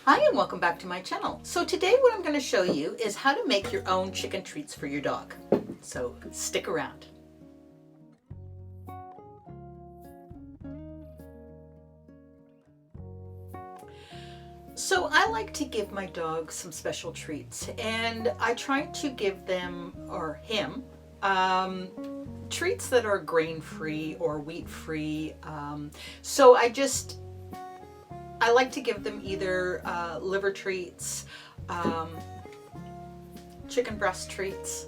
Hi and welcome back to my channel. So today what I'm going to show you is how to make your own chicken treats for your dog. So stick around. So I like to give my dog some special treats, and I try to give them, or him, treats that are grain-free or wheat-free. So I like to give them either liver treats, chicken breast treats,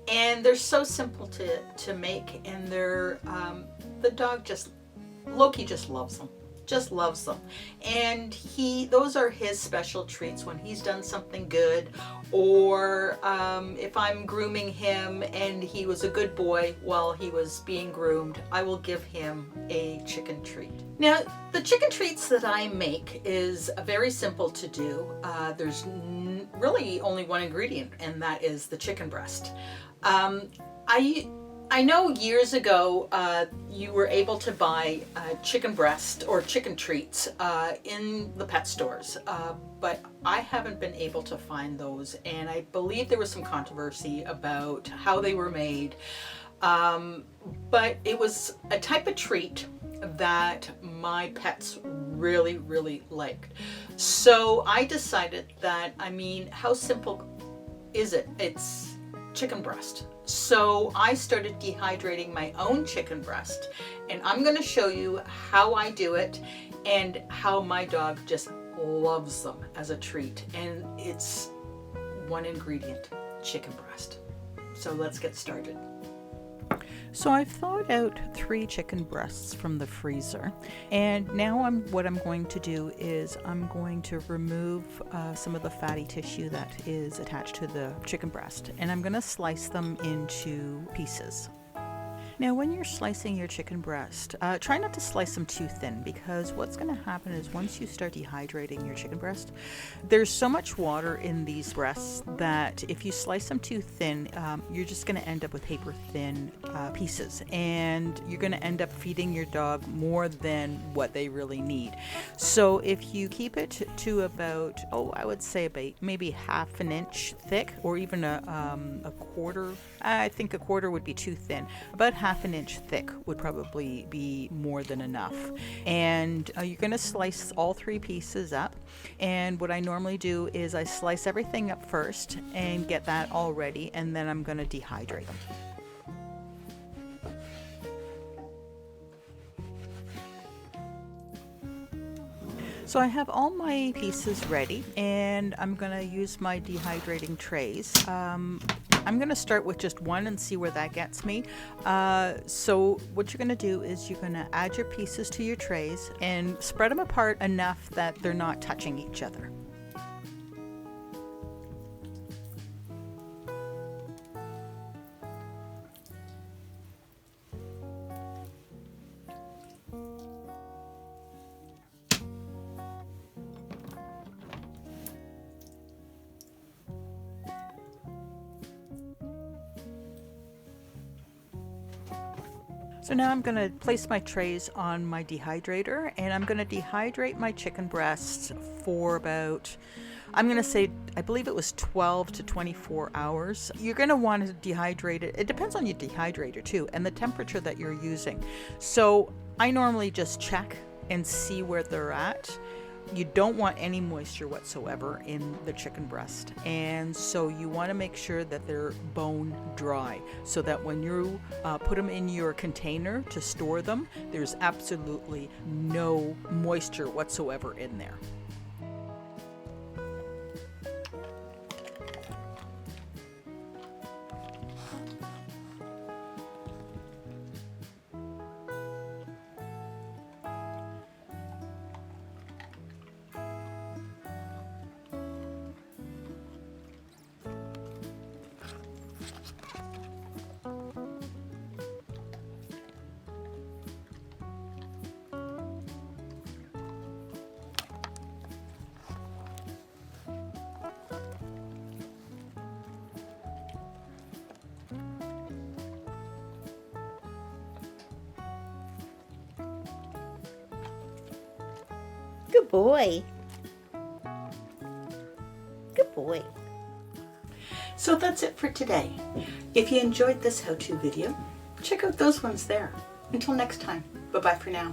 and they're so simple to make, and the dog Loki just loves them. Just loves them. And those are his special treats when he's done something good, or if I'm grooming him and he was a good boy while he was being groomed, I will give him a chicken treat. Now, the chicken treats that I make is very simple to do. There's really only one ingredient, and that is the chicken breast. I know years ago you were able to buy chicken breast or chicken treats in the pet stores, but I haven't been able to find those, and I believe there was some controversy about how they were made, but it was a type of treat that my pets really, really liked. So I decided that, how simple is it? It's chicken breast. So I started dehydrating my own chicken breast, and I'm going to show you how I do it and how my dog just loves them as a treat. And it's one ingredient, chicken breast. So let's get started. So I've thawed out 3 chicken breasts from the freezer, and now what I'm going to do is I'm going to remove some of the fatty tissue that is attached to the chicken breast, and I'm going to slice them into pieces. Now, when you're slicing your chicken breast, try not to slice them too thin, because what's going to happen is once you start dehydrating your chicken breast, there's so much water in these breasts that if you slice them too thin, you're just going to end up with paper thin pieces, and you're going to end up feeding your dog more than what they really need. So if you keep it to about, I would say about maybe half an inch thick, or even a quarter, I think a quarter would be too thin. About half an inch thick would probably be more than enough. And you're going to slice all 3 pieces up. And what I normally do is I slice everything up first and get that all ready, and then I'm going to dehydrate them. So I have all my pieces ready, and I'm going to use my dehydrating trays. I'm going to start with just one and see where that gets me. So what you're going to do is you're going to add your pieces to your trays and spread them apart enough that they're not touching each other. So now I'm going to place my trays on my dehydrator, and I'm going to dehydrate my chicken breasts for about, I'm going to say, I believe it was 12 to 24 hours. You're going to want to dehydrate it. It depends on your dehydrator too, and the temperature that you're using. So I normally just check and see where they're at. You don't want any moisture whatsoever in the chicken breast, and so you want to make sure that they're bone dry, so that when you put them in your container to store them, there's absolutely no moisture whatsoever in there. Good boy. boy. So that's it for today. If you enjoyed this how-to video, check out those ones there. Until next time, bye-bye for now.